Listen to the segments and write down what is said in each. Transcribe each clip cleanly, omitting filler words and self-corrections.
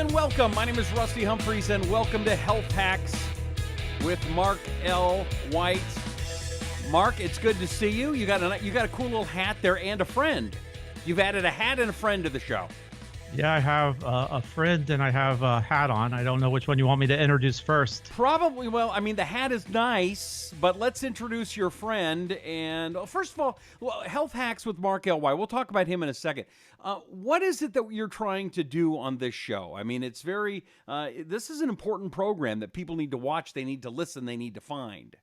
and welcome. My name is Rusty Humphreys, and welcome to Health Hacks with Mark L. White. Mark, it's good to see you. You got a cool little hat there and a friend. You've added a hat and a friend to the show. Yeah, I have a friend and I have a hat on. I don't know which one you want me to introduce first. Probably, well, I mean, the hat is nice, but let's introduce your friend. And first of all, Health Hacks with Mark L. White. We'll talk about him in a second. What is it that you're trying to do on this show? I mean, it's this is an important program that people need to watch, they need to listen, they need to find.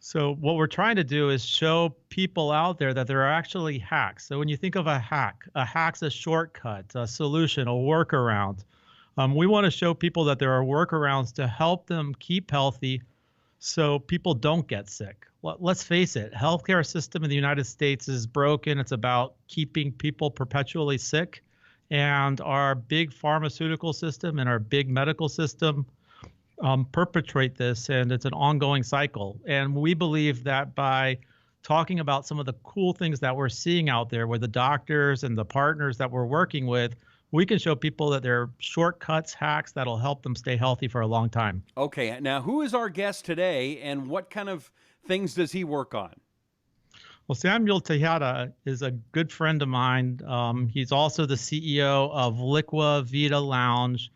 So what we're trying to do is show people out there that there are actually hacks. So when you think of a hack's a shortcut, a solution, a workaround. We want to show people that there are workarounds to help them keep healthy so people don't get sick. Let's face it, healthcare system in the United States is broken. It's about keeping people perpetually sick. And our big pharmaceutical system and our big medical system perpetrate this, and it's an ongoing cycle. And we believe that by talking about some of the cool things that we're seeing out there with the doctors and the partners that we're working with, we can show people that there are shortcuts, hacks that'll help them stay healthy for a long time. Okay, now who is our guest today, and what kind of things does he work on? Well, Samuel Tejada is a good friend of mine. He's also the CEO of Liquivida Lounge.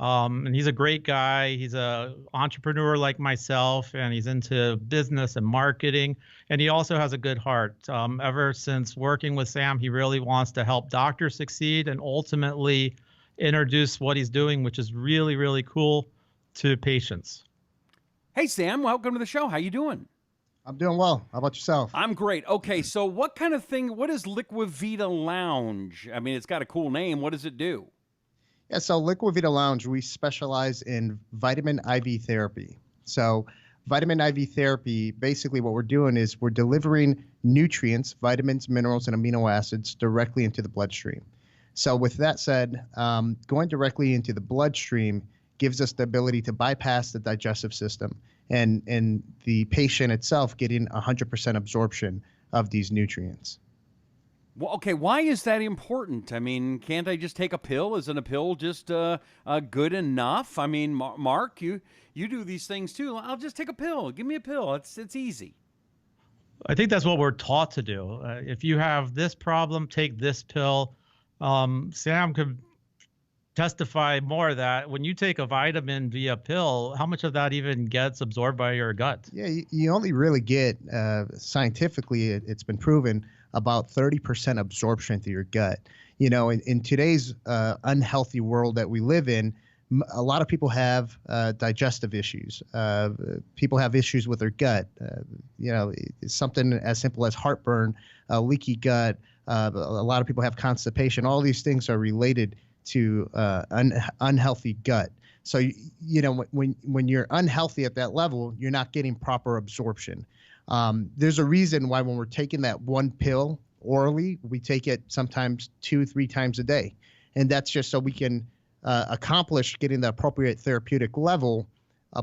And he's a great guy. He's an entrepreneur like myself, and he's into business and marketing. And he also has a good heart. Ever since working with Sam, he really wants to help doctors succeed and ultimately introduce what he's doing, which is really, really cool, to patients. Hey, Sam, welcome to the show. How you doing? I'm doing well. How about yourself? I'm great. Okay, so what is Liquivida Lounge? I mean, it's got a cool name. What does it do? Yeah, so Liquivida Lounge, we specialize in vitamin IV therapy. So vitamin IV therapy, basically what we're doing is we're delivering nutrients, vitamins, minerals, and amino acids directly into the bloodstream. So with that said, going directly into the bloodstream gives us the ability to bypass the digestive system and the patient itself getting 100% absorption of these nutrients. Well, okay, why is that important? I mean, can't I just take a pill? Isn't a pill just good enough? I mean, Mark, you do these things too. I'll just take a pill. Give me a pill. It's easy. I think that's what we're taught to do. If you have this problem, take this pill. Sam could testify more that when you take a vitamin via pill, how much of that even gets absorbed by your gut? Yeah, you only really get, scientifically, it's been proven, about 30% absorption through your gut. You know, in today's unhealthy world that we live in, a lot of people have digestive issues. People have issues with their gut. You know, it's something as simple as heartburn, leaky gut. A lot of people have constipation. All these things are related to unhealthy gut. So, you know, when you're unhealthy at that level, you're not getting proper absorption. There's a reason why when we're taking that one pill orally, we take it sometimes 2-3 times a day. And that's just so we can accomplish getting the appropriate therapeutic level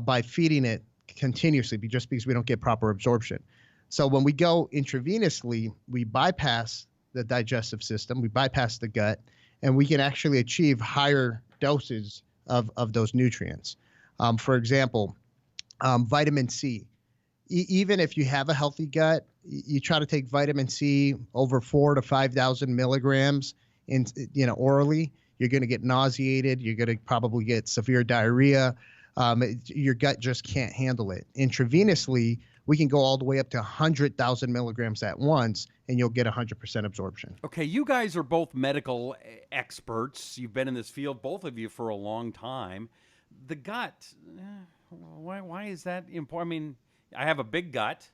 by feeding it continuously, just because we don't get proper absorption. So when we go intravenously, we bypass the digestive system, we bypass the gut, and we can actually achieve higher doses of those nutrients. For example, vitamin C. Even if you have a healthy gut, you try to take vitamin C over 4,000 to 5,000 milligrams orally, you're going to get nauseated. You're going to probably get severe diarrhea. Your gut just can't handle it. Intravenously, we can go all the way up to 100,000 milligrams at once, and you'll get 100% absorption. Okay, you guys are both medical experts. You've been in this field, both of you, for a long time. The gut, why is that important? I mean, I have a big gut.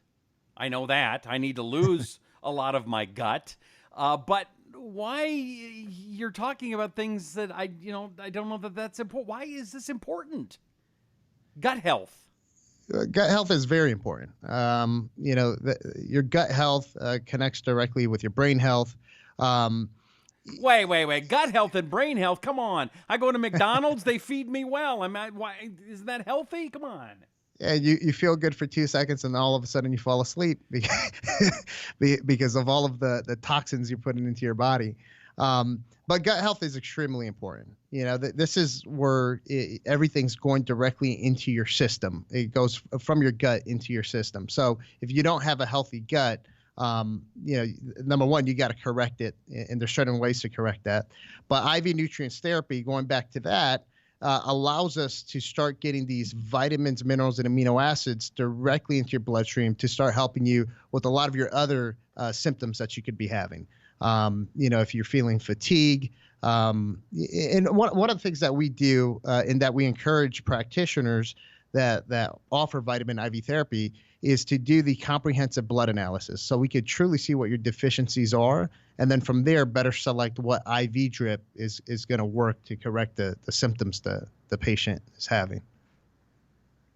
I know that. I need to lose a lot of my gut. But why you're talking about things that I don't know that that's important. Why is this important? Gut health. Gut health is very important. Your gut health connects directly with your brain health. Wait. Gut health and brain health. Come on. I go to McDonald's. They feed me well. Why isn't that healthy? Come on. Yeah, you feel good for 2 seconds, and all of a sudden you fall asleep because of all of the toxins you're putting into your body. But gut health is extremely important. This is where everything's going directly into your system. It goes from your gut into your system. So if you don't have a healthy gut, number one, you got to correct it, and there's certain ways to correct that. But IV nutrients therapy, going back to that, allows us to start getting these vitamins, minerals, and amino acids directly into your bloodstream to start helping you with a lot of your other symptoms that you could be having. If you're feeling fatigue, and one of the things that we do and that we encourage practitioners that offer vitamin IV therapy is to do the comprehensive blood analysis, so we could truly see what your deficiencies are, and then from there better select what IV drip is going to work to correct the symptoms the patient is having.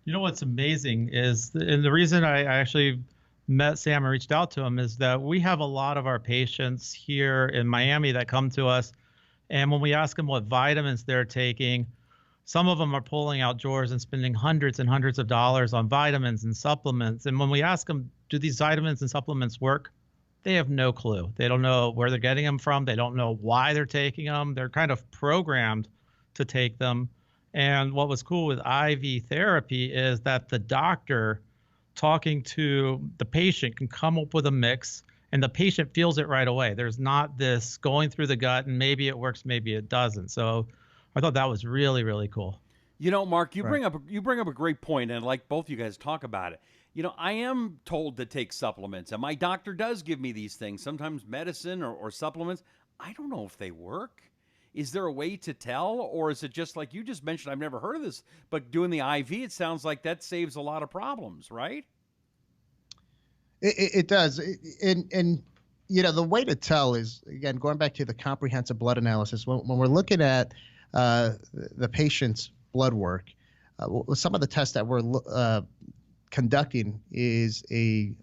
You know what's amazing is, and the reason I actually met Sam and reached out to him, is that we have a lot of our patients here in Miami that come to us, and when we ask them what vitamins they're taking, some of them are pulling out drawers and spending hundreds and hundreds of dollars on vitamins and supplements. And when we ask them, do these vitamins and supplements work? They have no clue. They don't know where they're getting them from. They don't know why they're taking them. They're kind of programmed to take them. And what was cool with IV therapy is that the doctor talking to the patient can come up with a mix, and the patient feels it right away. There's not this going through the gut and maybe it works, maybe it doesn't. So I thought that was really, really cool. Mark, you bring up a great point, and I'd like both you guys talk about it. I am told to take supplements, and my doctor does give me these things, sometimes medicine or supplements. I don't know if they work. Is there a way to tell, or is it just like you just mentioned? I've never heard of this, but doing the IV, it sounds like that saves a lot of problems, right? It does. And the way to tell is, again, going back to the comprehensive blood analysis, when we're looking at the patient's blood work, some of the tests that we're conducting is a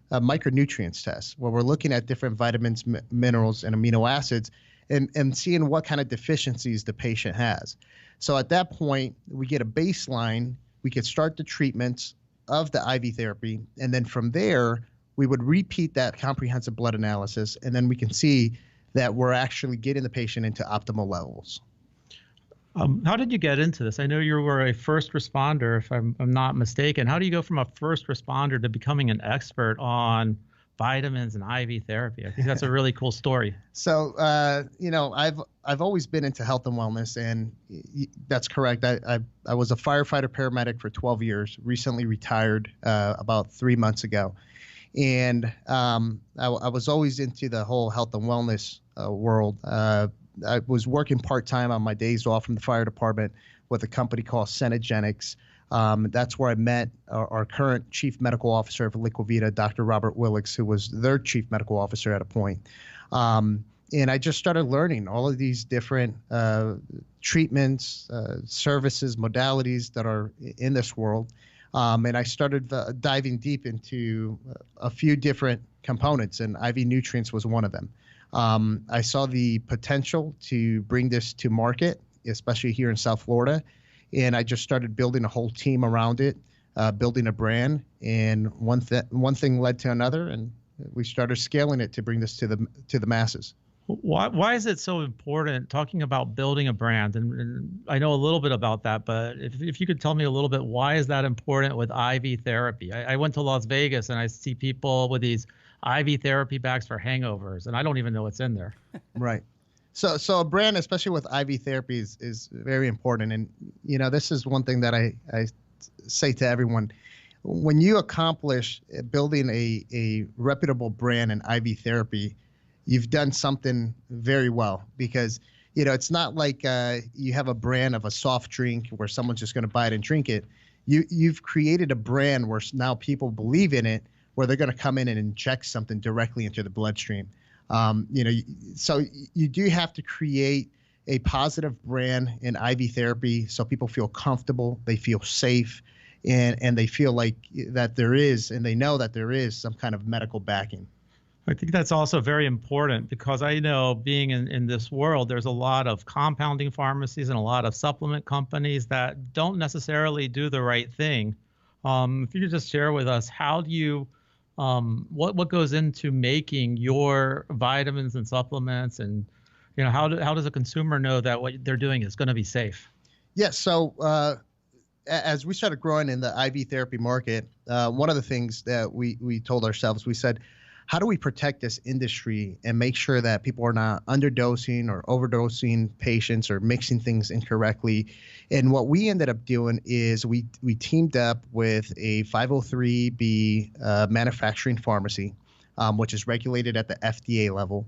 micronutrients test, where we're looking at different vitamins, minerals, and amino acids, and seeing what kind of deficiencies the patient has. So at that point, we get a baseline. We could start the treatments of the IV therapy, and then from there, we would repeat that comprehensive blood analysis, and then we can see that we're actually getting the patient into optimal levels. How did you get into this? I know you were a first responder, if I'm not mistaken. How do you go from a first responder to becoming an expert on vitamins and IV therapy? I think that's a really cool story. So, I've always been into health and wellness, and that's correct. I was a firefighter paramedic for 12 years, recently retired about 3 months ago. And I was always into the whole health and wellness world. I was working part-time on my days off from the fire department with a company called Senegenics. That's where I met our current chief medical officer of Liquivida, Dr. Robert Willicks, who was their chief medical officer at a point. And I just started learning all of these different treatments, services, modalities that are in this world. And I started diving deep into a few different components, and IV nutrients was one of them. I saw the potential to bring this to market, especially here in South Florida. And I just started building a whole team around it, building a brand. And one thing led to another, and we started scaling it to bring this to the masses. Why is it so important, talking about building a brand? And I know a little bit about that, but if you could tell me a little bit, why is that important with IV therapy? I went to Las Vegas and I see people with these IV therapy bags for hangovers, and I don't even know what's in there. Right. So a brand, especially with IV therapy, is very important. And, this is one thing that I say to everyone. When you accomplish building a reputable brand in IV therapy, you've done something very well, because, it's not like you have a brand of a soft drink where someone's just going to buy it and drink it. You've created a brand where now people believe in it, where they're going to come in and inject something directly into the bloodstream. So you do have to create a positive brand in IV therapy so people feel comfortable, they feel safe, and they feel like that there is, and they know that there is some kind of medical backing. I think that's also very important, because I know, being in this world, there's a lot of compounding pharmacies and a lot of supplement companies that don't necessarily do the right thing. If you could just share with us, how do you What goes into making your vitamins and supplements, and how does a consumer know that what they're doing is going to be safe? Yeah. So as we started growing in the IV therapy market, one of the things that we told ourselves, we said, how do we protect this industry and make sure that people are not underdosing or overdosing patients or mixing things incorrectly? And what we ended up doing is we teamed up with a 503B manufacturing pharmacy, which is regulated at the FDA level.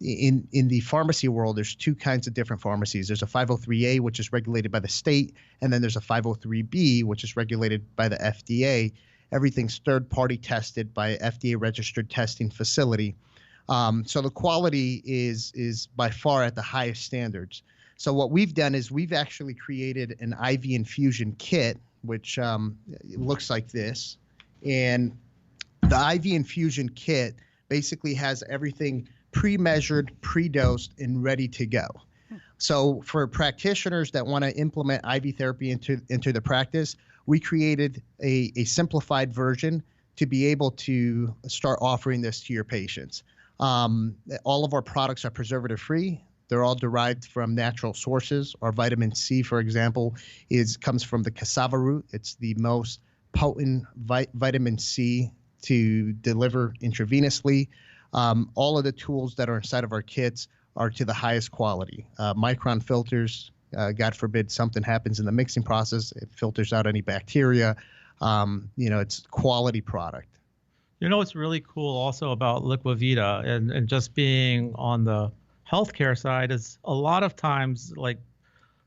In the pharmacy world, there's two kinds of different pharmacies. There's a 503A, which is regulated by the state, and then there's a 503B, which is regulated by the FDA. Everything's third-party tested by FDA registered testing facility. So the quality is by far at the highest standards. So what we've done is we've actually created an IV infusion kit, which looks like this. And the IV infusion kit basically has everything pre-measured, pre-dosed, and ready to go. So for practitioners that want to implement IV therapy into the practice, we created a simplified version to be able to start offering this to your patients. All of our products are preservative-free. They're all derived from natural sources. Our vitamin C, for example, comes from the cassava root. It's the most potent vitamin C to deliver intravenously. All of the tools that are inside of our kits are to the highest quality. Micron filters, God forbid something happens in the mixing process, it filters out any bacteria. It's quality product. What's really cool also about Liquivida and just being on the healthcare side is a lot of times, like,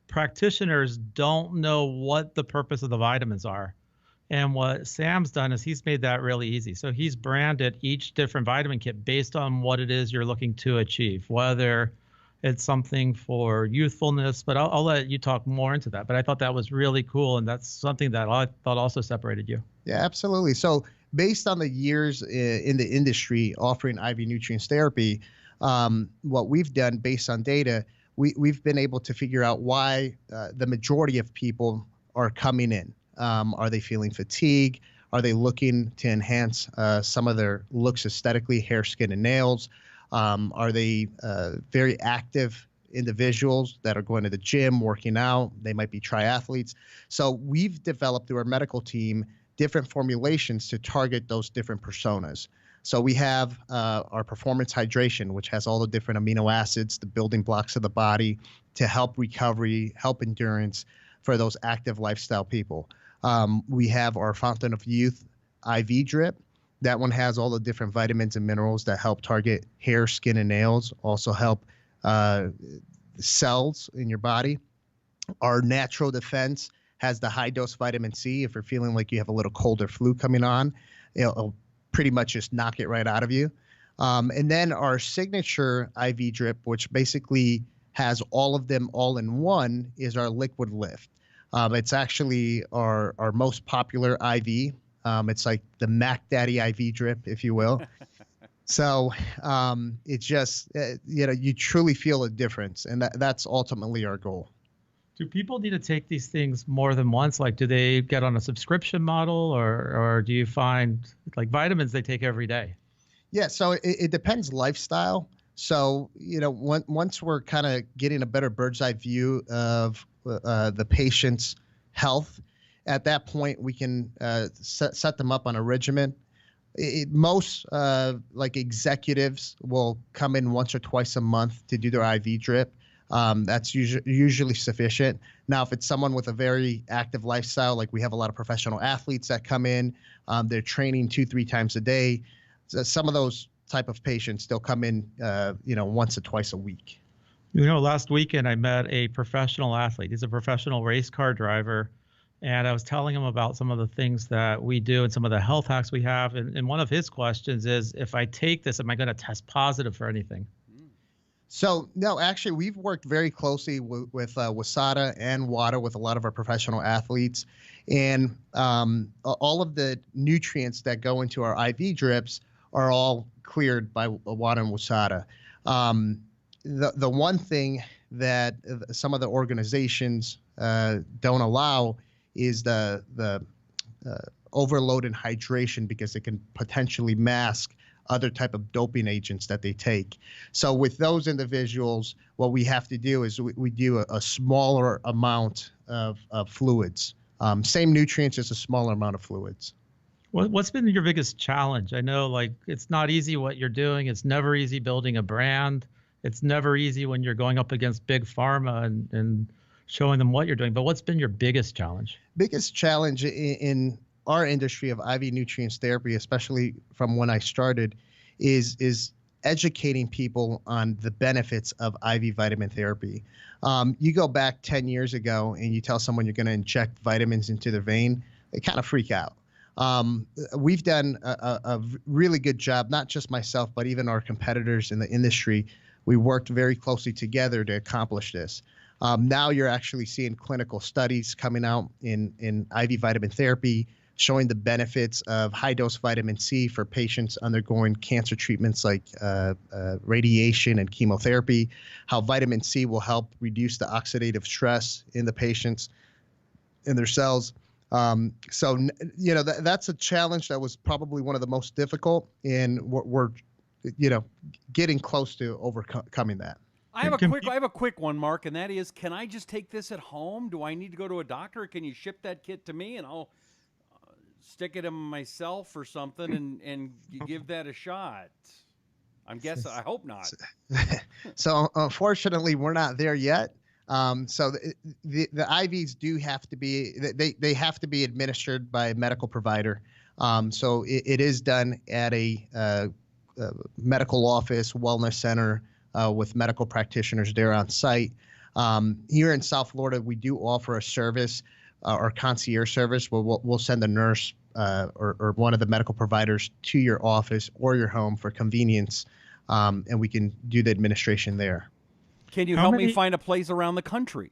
practitioners don't know what the purpose of the vitamins are. And what Sam's done is he's made that really easy. So he's branded each different vitamin kit based on what it is you're looking to achieve, whether it's something for youthfulness, but I'll let you talk more into that. But I thought that was really cool, and that's something that I thought also separated you. Yeah, absolutely. So based on the years in the industry offering IV nutrients therapy, what we've done based on data, we've been able to figure out why the majority of people are coming in. Are they feeling fatigue? Are they looking to enhance some of their looks aesthetically, hair, skin, and nails? Are they very active individuals that are going to the gym, working out? They might be triathletes. So we've developed through our medical team different formulations to target those different personas. So we have our performance hydration, which has all the different amino acids, the building blocks of the body to help recovery, help endurance for those active lifestyle people. We have our Fountain of Youth IV drip. That one has all the different vitamins and minerals that help target hair, skin, and nails, also help cells in your body. Our Natural Defense has the high dose vitamin C. If you're feeling like you have a little cold or flu coming on, it'll pretty much just knock it right out of you. And then our Signature IV drip, which basically has all of them all in one, is our Liquid Lift. It's actually our most popular IV. It's like the Mac Daddy IV drip, if you will. So it's just, you truly feel a difference. And that's ultimately our goal. Do people need to take these things more than once? Like, do they get on a subscription model, or do you find like vitamins they take every day? Yeah, so it depends lifestyle. So, once we're kind of getting a better bird's eye view of the patient's health, at that point we can set them up on a regimen. Most like executives will come in once or twice a month to do their IV drip. That's usually sufficient. Now, if it's someone with a very active lifestyle, like we have a lot of professional athletes that come in, they're training 2-3 times a day. So some of those type of patients, they'll come in, once or twice a week. Last weekend I met a professional athlete. He's a professional race car driver. And I was telling him about some of the things that we do and some of the health hacks we have. And one of his questions is, if I take this, am I going to test positive for anything? So, no, actually, we've worked very closely with WASADA and WADA with a lot of our professional athletes. And all of the nutrients that go into our IV drips are all cleared by WADA and WASADA. The one thing that some of the organizations don't allow is the overload in hydration because it can potentially mask other type of doping agents that they take. So with those individuals, what we have to do is we do a smaller amount of fluids. Same nutrients, just a smaller amount of fluids. What's been your biggest challenge? I know, like, it's not easy what you're doing. It's never easy building a brand. It's never easy when you're going up against big pharma and showing them what you're doing. But what's been your biggest challenge? Biggest challenge in our industry of IV nutrients therapy, especially from when I started, is educating people on the benefits of IV vitamin therapy. You go back 10 years ago and you tell someone you're going to inject vitamins into their vein, they kind of freak out. We've done a really good job, not just myself, but even our competitors in the industry. We worked very closely together to accomplish this. Now you're actually seeing clinical studies coming out in IV vitamin therapy, showing the benefits of high-dose vitamin C for patients undergoing cancer treatments like radiation and chemotherapy, how vitamin C will help reduce the oxidative stress in the patients in their cells. So, that's a challenge that was probably one of the most difficult, and we're getting close to overcoming that. I have a quick one, Mark, and that is, can I just take this at home? Do I need to go to a doctor? Or can you ship that kit to me and I'll stick it in myself or something and you give that a shot? I hope not. So unfortunately, we're not there yet. So the IVs do have to be, they have to be administered by a medical provider. So it is done at a medical office, wellness center, with medical practitioners there on site. Here in South Florida, we do offer a service, or concierge service, where we'll send a nurse or one of the medical providers to your office or your home for convenience, and we can do the administration there. Can you help me find a place around the country?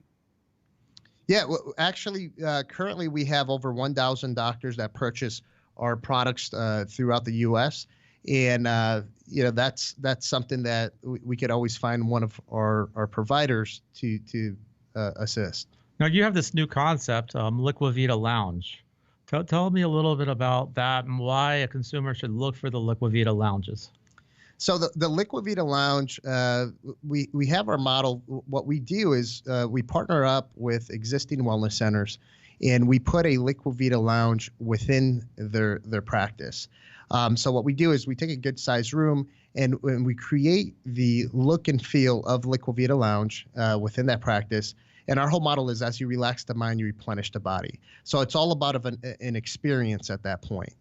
Yeah, well, actually, currently we have over 1,000 doctors that purchase our products throughout the U.S. And that's something that we could always find one of our providers to assist. Now, you have this new concept, Liquivida Lounge. Tell me a little bit about that and why a consumer should look for the Liquivida Lounges. So the Liquivida Lounge, we have our model. What we do is we partner up with existing wellness centers, and we put a Liquivida Lounge within their practice. So what we do is we take a good sized room and we create the look and feel of Liquivida Lounge within that practice. And our whole model is, as you relax the mind, you replenish the body. So it's all about an experience at that point.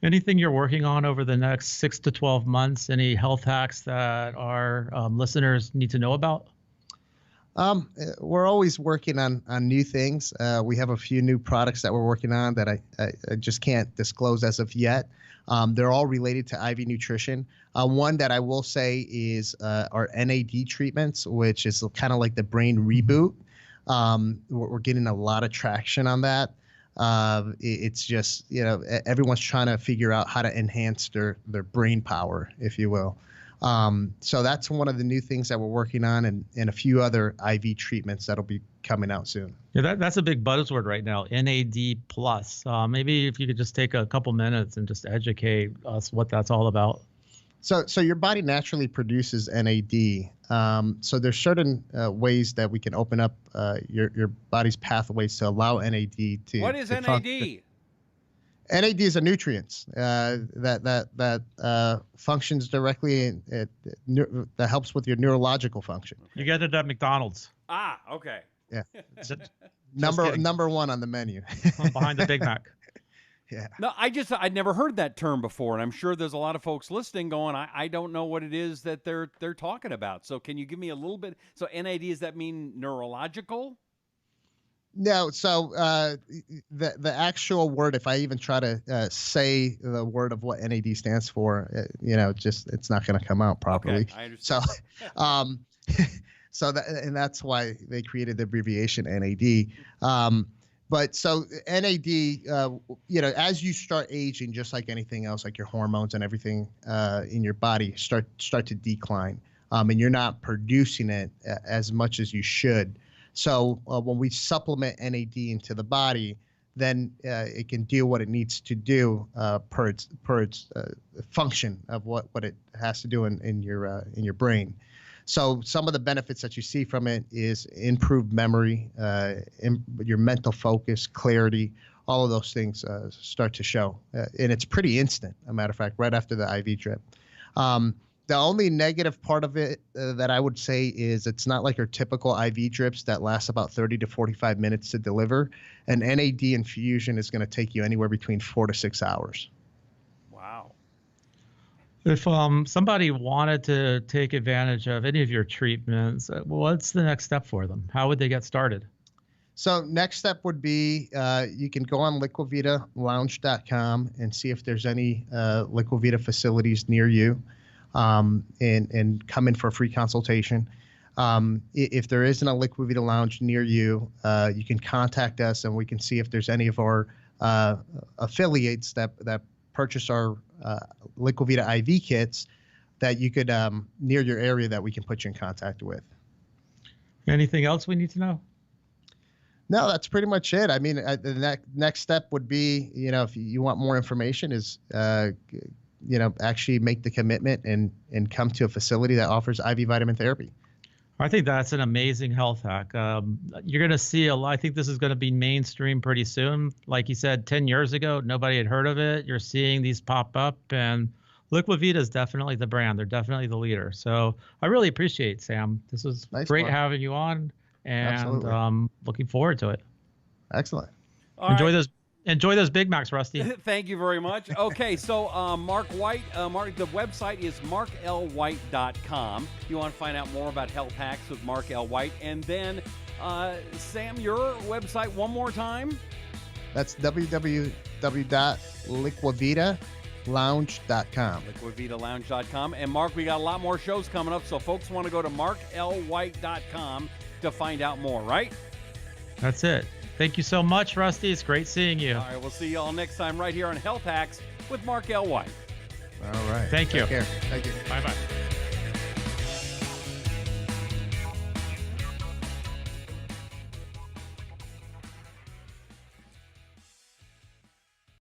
Anything you're working on over the next 6 to 12 months? Any health hacks that our listeners need to know about? We're always working on new things. We have a few new products that we're working on that I just can't disclose as of yet. They're all related to IV nutrition. One that I will say is our NAD treatments, which is kind of like the brain reboot. We're getting a lot of traction on that. It's just, everyone's trying to figure out how to enhance their brain power, if you will. So that's one of the new things that we're working on, and a few other IV treatments that'll be coming out soon. Yeah, that's a big buzzword right now, NAD+. Maybe if you could just take a couple minutes and just educate us what that's all about. So your body naturally produces NAD. So there's certain ways that we can open up your body's pathways to allow NAD to. What is NAD? NAD is a nutrient that functions directly, that helps with your neurological function. You get it at McDonald's. Ah, okay. Yeah, number one on the menu. Behind the Big Mac. Yeah. No, I'd never heard that term before, and I'm sure there's a lot of folks listening going, I don't know what it is that they're talking about. So can you give me a little bit? So NAD, does that mean neurological? No, so the actual word, if I even try to say the word of what NAD stands for, it's not going to come out properly. Okay, I understand. So that's why they created the abbreviation NAD. But so NAD, as you start aging, just like anything else, like your hormones and everything in your body start to decline, and you're not producing it as much as you should. So when we supplement NAD into the body, then it can do what it needs to do per its function of what it has to do in your brain. So some of the benefits that you see from it is improved memory, your mental focus, clarity, all of those things start to show. And it's pretty instant, a matter of fact, right after the IV drip. The only negative part of it that I would say is it's not like your typical IV drips that last about 30 to 45 minutes to deliver. An NAD infusion is going to take you anywhere between 4 to 6 hours. Wow. If somebody wanted to take advantage of any of your treatments, what's the next step for them? How would they get started? So next step would be you can go on liquividalounge.com and see if there's any Liquivida facilities near you, and come in for a free consultation. If there isn't a Liquivida Lounge near you, you can contact us and we can see if there's any of our affiliates that purchase our Liquivida IV kits that you could near your area that we can put you in contact with. Anything else we need to know? No, that's pretty much it. I mean, the next step would be, if you want more information, is actually make the commitment and come to a facility that offers IV vitamin therapy. I think that's an amazing health hack. You're going to see a lot. I think this is going to be mainstream pretty soon. Like you said, 10 years ago, nobody had heard of it. You're seeing these pop up, and Liquivida is definitely the brand. They're definitely the leader. So I really appreciate it, Sam. This was great having you on, and looking forward to it. Excellent. Enjoy those Big Macs, Rusty. Thank you very much. Okay, so Mark White, the website is marklwhite.com. You want to find out more about health hacks with Mark L. White. And then, Sam, your website one more time? That's www.liquividalounge.com. Liquividalounge.com. And Mark, we got a lot more shows coming up, so folks want to go to marklwhite.com to find out more, right? That's it. Thank you so much, Rusty. It's great seeing you. All right, we'll see you all next time right here on Health Hacks with Mark L. White. All right. Thank you. Take care. Thank you. Bye-bye.